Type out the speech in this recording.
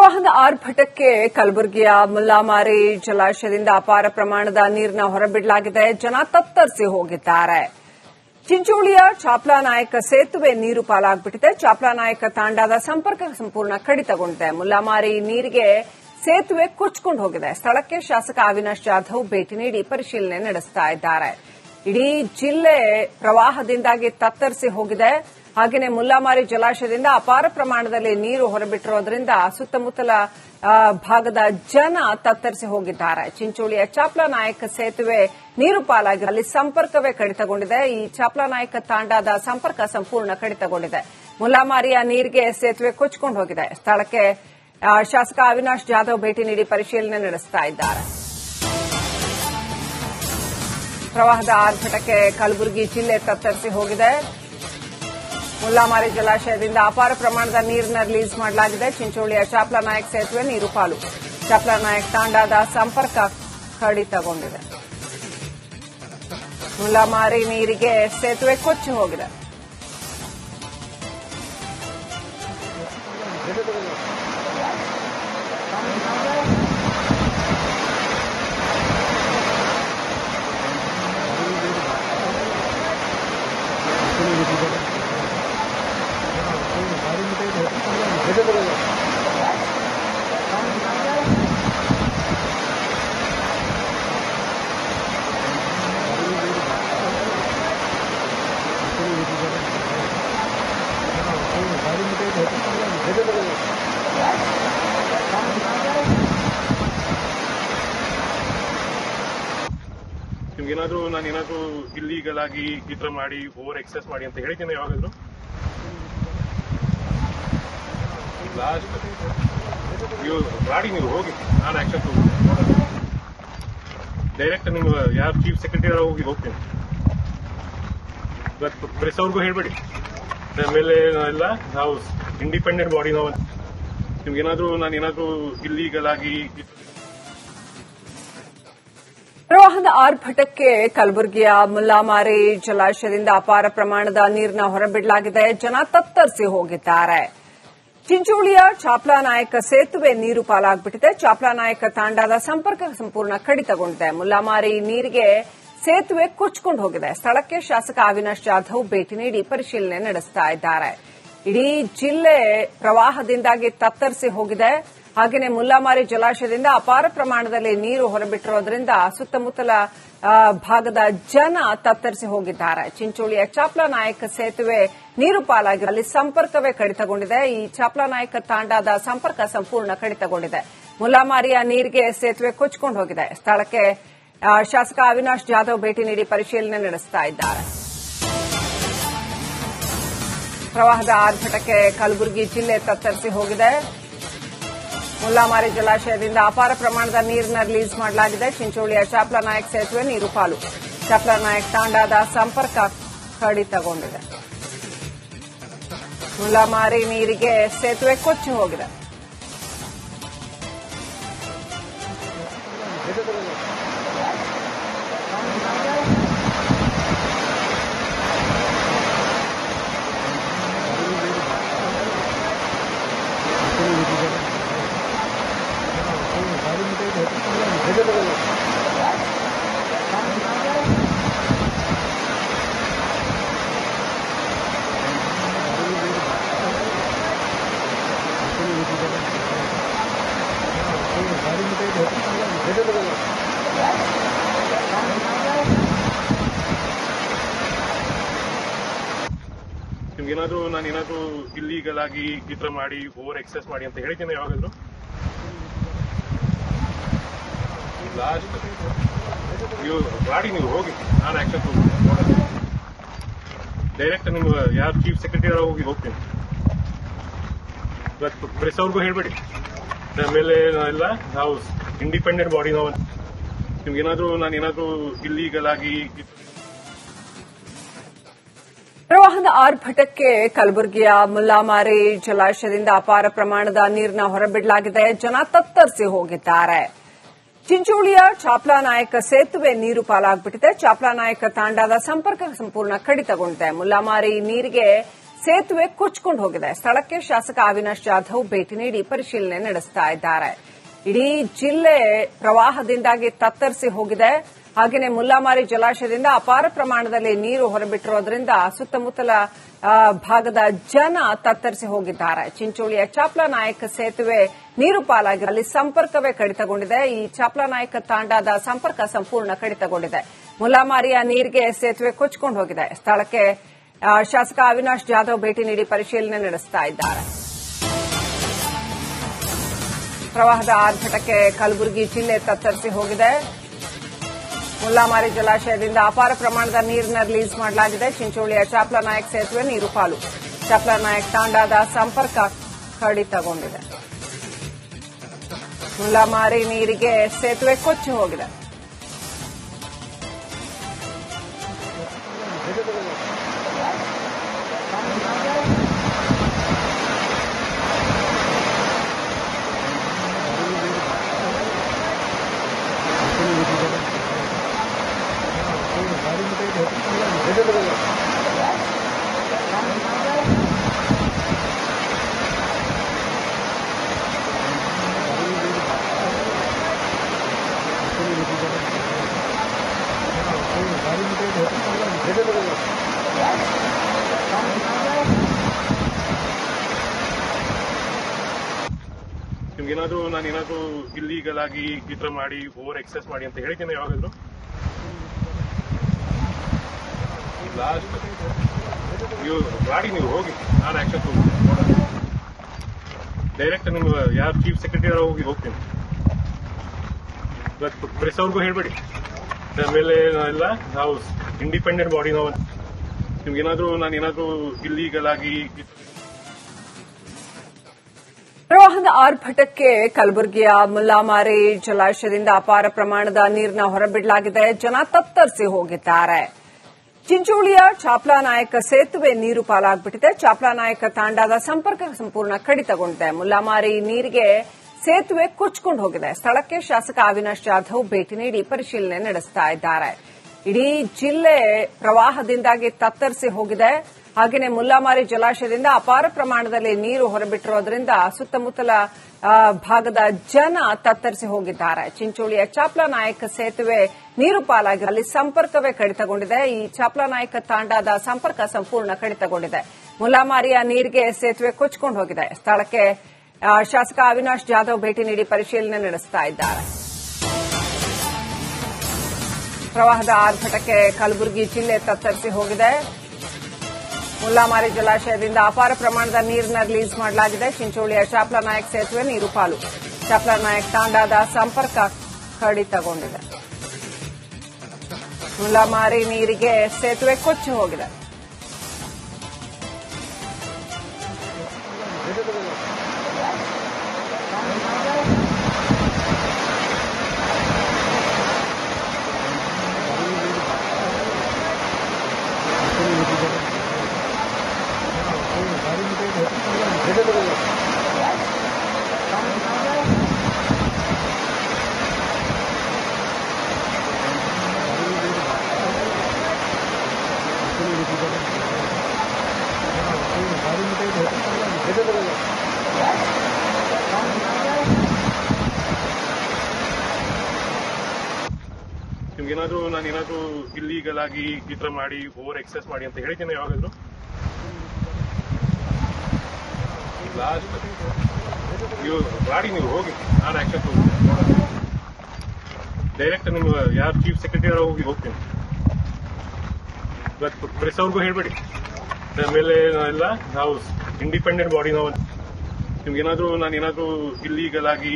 ಪ್ರವಾಹದ ಆರ್ಭಟಕ್ಕೆ ಕಲಬುರಗಿಯ ಮುಲ್ಲಾಮಾರಿ ಜಲಾಶಯದಿಂದ ಅಪಾರ ಪ್ರಮಾಣದ ನೀರನ್ನು ಹೊರಬಿಡಲಾಗಿದೆ. ಜನ ತತ್ತರಿಸಿ ಹೋಗಿದ್ದಾರೆ. ಚಿಂಚೋಳಿಯ ಚಾಪ್ಲಾನಾಯಕ ಸೇತುವೆ ನೀರು ಪಾಲಾಗ್ಬಿಟ್ಟಿದೆ. ಚಾಪ್ಲಾನಾಯಕ ತಾಂಡಾದ ಸಂಪರ್ಕ ಸಂಪೂರ್ಣ ಕಡಿತಗೊಂಡಿದೆ. ಮುಲ್ಲಾಮಾರಿ ನೀರಿಗೆ ಸೇತುವೆ ಕೊಚ್ಚಿಕೊಂಡು ಹೋಗಿದೆ. ಸ್ಥಳಕ್ಕೆ ಶಾಸಕ ಅವಿನಾಶ್ ಜಾಧವ್ ಭೇಟಿ ನೀಡಿ ಪರಿಶೀಲನೆ ನಡೆಸ್ತಾ ಇದ್ದಾರೆ. ಇಡೀ ಜಿಲ್ಲೆ ಪ್ರವಾಹದಿಂದಾಗಿ ತತ್ತರಿಸಿ ಹೋಗಿದೆ. ಹಾಗೆಯೇ ಮುಲ್ಲಾಮಾರಿ ಜಲಾಶಯದಿಂದ ಅಪಾರ ಪ್ರಮಾಣದಲ್ಲಿ ನೀರು ಹೊರಬಿಟ್ಟಿರೋದ್ರಿಂದ ಸುತ್ತಮುತ್ತಲ ಭಾಗದ ಜನ ತತ್ತರಿಸಿ ಹೋಗಿದ್ದಾರೆ. ಚಿಂಚೋಳಿಯ ಚಾಪ್ಲಾನಾಯಕ ಸೇತುವೆ ನೀರು ಪಾಲಾಗಿದೆ. ಅಲ್ಲಿ ಸಂಪರ್ಕವೇ ಕಡಿತಗೊಂಡಿದೆ. ಈ ಚಾಪ್ಲಾನಾಯಕ ತಾಂಡಾದ ಸಂಪರ್ಕ ಸಂಪೂರ್ಣ ಕಡಿತಗೊಂಡಿದೆ. ಮುಲ್ಲಾಮಾರಿಯ ನೀರಿಗೆ ಸೇತುವೆ ಕೊಚ್ಚಿಕೊಂಡು ಹೋಗಿದೆ. ಸ್ಥಳಕ್ಕೆ ಶಾಸಕ ಅವಿನಾಶ್ ಜಾಧವ್ ಭೇಟಿ ನೀಡಿ ಪರಿಶೀಲನೆ ನಡೆಸ್ತಾ ಇದ್ದಾರೆ. ಪ್ರವಾಹದ ಆರ್ಭಟಕ್ಕೆ ಕಲಬುರಗಿ ಜಿಲ್ಲೆ ತತ್ತರಿಸಿ ಹೋಗಿದೆ. ಮುಲ್ಲಾಮಾರಿ ಜಲಾಶಯದಿಂದ ಅಪಾರ ಪ್ರಮಾಣದ ನೀರನ್ನು ರಿಲೀಸ್ ಮಾಡಲಾಗಿದೆ. ಚಿಂಚೋಳಿಯ ಚಾಪ್ಲಾನಾಯಕ್ ಸೇತುವೆ ನೀರು ಪಾಲು. ಚಾಪ್ಲಾನಾಯಕ್ ತಾಂಡಾದ ಸಂಪರ್ಕ ಕಡಿತಗೊಂಡಿದೆ. ಮುಲ್ಲಾಮಾರಿ ನೀರಿಗೆ ಸೇತುವೆ ಕೊಚ್ಚಿ ಹೋಗಿದೆ. ನಿಮ್ಗೇನಾದ್ರೂ ನಾನೇನಾದ್ರೂ ಇಲ್ಲೀಗಲ್ ಆಗಿ ಈ ತರ ಮಾಡಿ ಓವರ್ ಎಕ್ಸೆಸ್ ಮಾಡಿ ಅಂತ ಹೇಳಿದ್ದೀನಿ ಯಾವಾಗಾದ್ರು? ಲಾಸ್ಟ್ ನೀವು ಮಾಡಿ ನೀವು ಹೋಗಿ, ನಾನು ಆಕ್ಷನ್ ಡೈರೆಕ್ಟ್ ನಿಮ್ಗೆ ಯಾರು ಚೀಫ್ ಸೆಕ್ರೆಟರಿ ಹೋಗ್ತೀನಿ. ಪ್ರೆಸ್ ಅವ್ರಿಗೂ ಹೇಳ್ಬೇಡಿ. ಆಮೇಲೆ ಎಲ್ಲ ನಾವು ಇಂಡಿಪೆಂಡೆಂಟ್ ಬಾಡಿ ನಾವು. ನಿಮ್ಗೇನಾದ್ರೂ ನಾನೇನಾದ್ರೂ ಇಲ್ಲೀಗಲ್ ಆಗಿ ಪ್ರವಾಹದ ಆರ್ಭಟಕ್ಕೆ ಕಲಬುರಗಿಯ ಮುಲ್ಲಾಮಾರಿ ಜಲಾಶಯದಿಂದ ಅಪಾರ ಪ್ರಮಾಣದ ನೀರನ್ನು ಹೊರಬಿಡಲಾಗಿದೆ. ಜನ ತತ್ತರಿಸಿ ಹೋಗಿದ್ದಾರೆ. ಚಿಂಚೋಳಿಯ ಚಾಪ್ಲಾನಾಯಕ ಸೇತುವೆ ನೀರು ಪಾಲಾಗ್ಬಿಟ್ಟಿದೆ. ಚಾಪ್ಲಾನಾಯಕ ತಾಂಡಾದ ಸಂಪರ್ಕ ಸಂಪೂರ್ಣ ಕಡಿತಗೊಂಡಿದೆ. ಮುಲ್ಲಾಮಾರಿ ನೀರಿಗೆ ಸೇತುವೆ ಕೊಚ್ಚಿಕೊಂಡು ಹೋಗಿದೆ. ಸ್ಥಳಕ್ಕೆ ಶಾಸಕ ಅವಿನಾಶ್ ಜಾಧವ್ ಭೇಟಿ ನೀಡಿ ಪರಿಶೀಲನೆ ನಡೆಸ್ತಾ ಇದ್ದಾರೆ. ಇಡೀ ಜಿಲ್ಲೆ ಪ್ರವಾಹದಿಂದಾಗಿ ತತ್ತರಿಸಿ ಹೋಗಿದೆ. ಹಾಗೆಯೇ ಮುಲ್ಲಾಮಾರಿ ಜಲಾಶಯದಿಂದ ಅಪಾರ ಪ್ರಮಾಣದಲ್ಲಿ ನೀರು ಹೊರಬಿಟ್ಟಿರೋದ್ರಿಂದ ಸುತ್ತಮುತ್ತಲ ಭಾಗದ ಜನ ತತ್ತರಿಸಿ ಹೋಗಿದ್ದಾರೆ. ಚಿಂಚೋಳಿಯ ಚಾಪ್ಲಾನಾಯಕ ಸೇತುವೆ ನೀರು ಪಾಲಾಗಿದೆ. ಅಲ್ಲಿ ಸಂಪರ್ಕವೇ ಕಡಿತಗೊಂಡಿದೆ. ಈ ಚಾಪ್ಲಾನಾಯಕ ತಾಂಡಾದ ಸಂಪರ್ಕ ಸಂಪೂರ್ಣ ಕಡಿತಗೊಂಡಿದೆ. ಮುಲ್ಲಾಮಾರಿಯ ನೀರಿಗೆ ಸೇತುವೆ ಕೊಚ್ಚಿಕೊಂಡು ಹೋಗಿದೆ. ಸ್ಥಳಕ್ಕೆ ಶಾಸಕ ಅವಿನಾಶ್ ಜಾಧವ್ ಭೇಟಿ ನೀಡಿ ಪರಿಶೀಲನೆ ನಡೆಸ್ತಾ ಇದ್ದಾರೆ. ಪ್ರವಾಹದ ಆರ್ಭಟಕ್ಕೆ ಕಲಬುರಗಿ ಜಿಲ್ಲೆ ತತ್ತರಿಸಿ ಹೋಗಿದೆ. ಮುಲ್ಲಾಮಾರಿ ಜಲಾಶಯದಿಂದ ಅಪಾರ ಪ್ರಮಾಣದ ನೀರನ್ನು ರಿಲೀಸ್ ಮಾಡಲಾಗಿದೆ. ಚಿಂಚೋಳಿಯ ಚಾಪ್ಲಾನಾಯಕ್ ಸೇತುವೆ ನೀರು ಪಾಲು. ಚಾಪ್ಲಾನಾಯಕ್ ತಾಂಡಾದ ಸಂಪರ್ಕ ಕಡಿತಗೊಂಡಿದೆ. ಮುಲ್ಲಾಮಾರಿ ನೀರಿಗೆ ಸೇತುವೆ ಕೊಚ್ಚಿ ಹೋಗಿದೆ. ನಿಮ್ಗೇನಾದ್ರೂ ನಾನೇನಾದ್ರೂ ಇಲ್ಲೀಗಲ್ ಆಗಿ ಈ ತರ ಮಾಡಿ ಓವರ್ ಎಕ್ಸೆಸ್ ಮಾಡಿ ಅಂತ ಹೇಳಿದ್ದೀನಿ ಯಾವಾಗಾದ್ರು? ಲಾಸ್ಟ್ ನೀವು ಮಾಡಿ ನೀವು ಹೋಗಿ, ನಾನು ಆಕ್ಷನ್ ಡೈರೆಕ್ಟ್ ನಿಮ್ಗೆ ಯಾರು ಚೀಫ್ ಸೆಕ್ರೆಟರಿ ಹೋಗ್ತೀನಿ. ಪ್ರೆಸ್ ಅವ್ರಿಗೂ ಹೇಳ್ಬೇಡಿ. ಆಮೇಲೆ ಎಲ್ಲ ನಾವು ಇಂಡಿಪೆಂಡೆಂಟ್ ಬಾಡಿ ನಾವು. ನಿಮ್ಗೇನಾದ್ರೂ ನಾನೇನಾದ್ರೂ ಇಲ್ಲೀಗಲ್ ಆಗಿ ಪ್ರವಾಹದ ಆರ್ಭಟಕ್ಕೆ ಕಲಬುರಗಿಯ ಮುಲ್ಲಾಮಾರಿ ಜಲಾಶಯದಿಂದ ಅಪಾರ ಪ್ರಮಾಣದ ನೀರನ್ನು ಹೊರಬಿಡಲಾಗಿದೆ. ಜನ ತತ್ತರಿಸಿ ಹೋಗಿದ್ದಾರೆ. ಚಿಂಚೋಳಿಯ ಚಾಪ್ಲಾನಾಯಕ ಸೇತುವೆ ನೀರು ಪಾಲಾಗ್ಬಿಟ್ಟಿದೆ. ಚಾಪ್ಲಾನಾಯಕ ತಾಂಡಾದ ಸಂಪರ್ಕ ಸಂಪೂರ್ಣ ಕಡಿತಗೊಂಡಿದೆ. ಮುಲ್ಲಾಮಾರಿ ನೀರಿಗೆ ಸೇತುವೆ ಕೊಚ್ಚಿಕೊಂಡು ಹೋಗಿದೆ. ಸ್ಥಳಕ್ಕೆ ಶಾಸಕ ಅವಿನಾಶ್ ಜಾಧವ್ ಭೇಟಿ ನೀಡಿ ಪರಿಶೀಲನೆ ನಡೆಸ್ತಾ ಇದ್ದಾರೆ. ಇಡೀ ಜಿಲ್ಲೆ ಪ್ರವಾಹದಿಂದಾಗಿ ತತ್ತರಿಸಿ ಹೋಗಿದೆ. ಹಾಗೆಯೇ ಮುಲ್ಲಾಮಾರಿ ಜಲಾಶಯದಿಂದ ಅಪಾರ ಪ್ರಮಾಣದಲ್ಲಿ ನೀರು ಹೊರಬಿಟ್ಟಿರೋದ್ರಿಂದ ಸುತ್ತಮುತ್ತಲ ಭಾಗದ ಜನ ತತ್ತರಿಸಿ ಹೋಗಿದ್ದಾರೆ. ಚಿಂಚೋಳಿಯ ಚಾಪ್ಲಾನಾಯಕ ಸೇತುವೆ ನೀರು ಪಾಲಾಗಿ ಅಲ್ಲಿ ಸಂಪರ್ಕವೇ ಕಡಿತಗೊಂಡಿದೆ. ಈ ಚಾಪ್ಲಾನಾಯಕ ತಾಂಡಾದ ಸಂಪರ್ಕ ಸಂಪೂರ್ಣ ಕಡಿತಗೊಂಡಿದೆ. ಮುಲ್ಲಾಮಾರಿಯ ನೀರಿಗೆ ಸೇತುವೆ ಕೊಚ್ಚಿಕೊಂಡು ಹೋಗಿದೆ. ಸ್ಥಳಕ್ಕೆ ಶಾಸಕ ಅವಿನಾಶ್ ಜಾಧವ್ ಭೇಟಿ ನೀಡಿ ಪರಿಶೀಲನೆ ನಡೆಸ್ತಾ ಇದ್ದಾರೆ. ಪ್ರವಾಹದ ಆರ್ಭಟಕ್ಕೆ ಕಲಬುರಗಿ ಜಿಲ್ಲೆ ತತ್ತರಿಸಿ ಹೋಗಿದೆ. ಮುಲ್ಲಾಮಾರಿ ಜಲಾಶಯದಿಂದ ಅಪಾರ ಪ್ರಮಾಣದ ನೀರನ್ನು ರಿಲೀಸ್ ಮಾಡಲಾಗಿದೆ. ಚಿಂಚೋಳಿಯ ಚಾಪ್ಲಾನಾಯಕ್ ಸೇತುವೆ ನೀರು ಪಾಲು. ಚಾಪ್ಲಾನಾಯಕ್ ತಾಂಡಾದ ಸಂಪರ್ಕ ಕಡಿತಗೊಂಡಿದೆ. ಮುಲ್ಲಾಮಾರಿ ನೀರಿಗೆ ಸೇತುವೆ ಕೊಚ್ಚಿ ಹೋಗಿದೆ. ನಿಮ್ಗೇನಾದ್ರೂ ನಾನೇನಾದ್ರೂ ಇಲ್ಲೀಗಲ್ ಆಗಿ ಈ ತರ ಮಾಡಿ ಓವರ್ ಎಕ್ಸೆಸ್ ಮಾಡಿ ಅಂತ ಹೇಳಿದ್ದೇನೆ ಯಾವಾಗಾದ್ರು? ಲಾಸ್ಟ್ ನೀವು ಗಾಡಿ ನೀವು ಹೋಗಿ ನಾನು ಆಕ್ಷನ್ ತಗೋತೀನಿ. ಡೈರೆಕ್ಟ್ ನಿಮ್ಗೆ ಯಾರು ಚೀಫ್ ಸೆಕ್ರೆಟರಿ ಹೋಗ್ತೀನಿ. ಪ್ರೆಸ್ ಅವ್ರಿಗೂ ಹೇಳ್ಬೇಡಿ. ಆಮೇಲೆ ಎಲ್ಲ ನಾವು ಇಂಡಿಪೆಂಡೆಂಟ್ ಬಾಡಿ ನಾವು ನಿಮ್ಗೇನಾದ್ರೂ ನಾನೇನಾದ್ರೂ ಇಲ್ಲೀಗಲ್ ಆಗಿ ಪ್ರವಾಹದ ಆರ್ಭಟಕ್ಕೆ ಕಲಬುರಗಿಯ ಮುಲ್ಲಾಮಾರಿ ಜಲಾಶಯದಿಂದ ಅಪಾರ ಪ್ರಮಾಣದ ನೀರನ್ನು ಹೊರಬಿಡಲಾಗಿದೆ. ಜನ ತತ್ತರಿಸಿ ಹೋಗಿದ್ದಾರೆ. ಚಿಂಚೋಳಿಯ ಚಾಪ್ಲಾನಾಯಕ ಸೇತುವೆ ನೀರು ಪಾಲಾಗ್ಬಿಟ್ಟಿದೆ. ಚಾಪ್ಲಾನಾಯಕ ತಾಂಡಾದ ಸಂಪರ್ಕ ಸಂಪೂರ್ಣ ಕಡಿತಗೊಂಡಿದೆ. ಮುಲ್ಲಾಮಾರಿ ನೀರಿಗೆ ಸೇತುವೆ ಕೊಚ್ಚಿಕೊಂಡು ಹೋಗಿದೆ. ಸ್ಥಳಕ್ಕೆ ಶಾಸಕ ಅವಿನಾಶ್ ಜಾಧವ್ ಭೇಟಿ ನೀಡಿ ಪರಿಶೀಲನೆ ನಡೆಸ್ತಾ ಇದ್ದಾರೆ. ಇಡೀ ಜಿಲ್ಲೆ ಪ್ರವಾಹದಿಂದಾಗಿ ತತ್ತರಿಸಿ ಹೋಗಿದೆ. ಹಾಗೆಯೇ ಮುಲ್ಲಾಮಾರಿ ಜಲಾಶಯದಿಂದ ಅಪಾರ ಪ್ರಮಾಣದಲ್ಲಿ ನೀರು ಹೊರಬಿಟ್ಟಿರೋದ್ರಿಂದ ಸುತ್ತಮುತ್ತಲ ಭಾಗದ ಜನ ತತ್ತರಿಸಿ ಹೋಗಿದ್ದಾರೆ. ಚಿಂಚೋಳಿಯ ಚಾಪ್ಲಾನಾಯಕ ಸೇತುವೆ ನೀರು ಪಾಲಾಗಿ ಅಲ್ಲಿ ಸಂಪರ್ಕವೇ ಕಡಿತಗೊಂಡಿದೆ. ಈ ಚಾಪ್ಲಾನಾಯಕ ತಾಂಡಾದ ಸಂಪರ್ಕ ಸಂಪೂರ್ಣ ಕಡಿತಗೊಂಡಿದೆ. ಮುಲ್ಲಾಮಾರಿಯ ನೀರಿಗೆ ಸೇತುವೆ ಕೊಚ್ಚಿಕೊಂಡು ಹೋಗಿದೆ. ಸ್ಥಳಕ್ಕೆ ಶಾಸಕ ಅವಿನಾಶ್ ಜಾಧವ್ ಭೇಟಿ ನೀಡಿ ಪರಿಶೀಲನೆ ನಡೆಸ್ತಾ ಇದ್ದಾರೆ. ಪ್ರವಾಹದ ಆರ್ಭಟಕ್ಕೆ ಕಲಬುರಗಿ ಜಿಲ್ಲೆ ತತ್ತರಿಸಿ ಹೋಗಿದೆ. ಮುಲ್ಲಾಮಾರಿ ಜಲಾಶಯದಿಂದ ಅಪಾರ ಪ್ರಮಾಣದ ನೀರನ್ನು ರಿಲೀಸ್ ಮಾಡಲಾಗಿದೆ. ಚಿಂಚೋಳಿಯ ಚಾಪ್ಲಾನಾಯಕ್ ಸೇತುವೆ ನೀರು ಪಾಲು. ಚಾಪ್ಲಾನಾಯಕ್ ತಾಂಡಾದ ಸಂಪರ್ಕ ಕಡಿತಗೊಂಡಿದೆ. ಮುಲ್ಲಾಮಾರಿ ನೀರಿಗೆ ಸೇತುವೆ ಕೊಚ್ಚಿ ಹೋಗಿದೆ. ನಿಮ್ಗೇನಾದ್ರೂ ನಾನೇನಾದ್ರೂ ಇಲ್ಲೀಗಲ್ ಆಗಿ ಈ ತರ ಮಾಡಿ ಓವರ್ ಎಕ್ಸೆಸ್ ಮಾಡಿ ಅಂತ ಹೇಳಿದ್ದೇನೆ ಯಾವಾಗಾದ್ರು? ಲಾಸ್ಟ್ ನೀವು ಗಾಡಿ ನೀವು ಹೋಗಿ ನಾನು ಆಕ್ಷನ್ ತಗೋತೀನಿ. ಡೈರೆಕ್ಟ್ ನಿಮ್ಗೆ ಯಾರು ಚೀಫ್ ಸೆಕ್ರೆಟರಿ ಹೋಗ್ತೀನಿ. ಪ್ರೆಸ್ ಅವ್ರಿಗೂ ಹೇಳ್ಬೇಡಿ. ಆಮೇಲೆ ಎಲ್ಲ ನಾವು ಇಂಡಿಪೆಂಡೆಂಟ್ ಬಾಡಿ ನಾವು ನಿಮ್ಗೇನಾದ್ರೂ ನಾನೇನಾದ್ರೂ ಇಲ್ಲೀಗಲ್ ಆಗಿ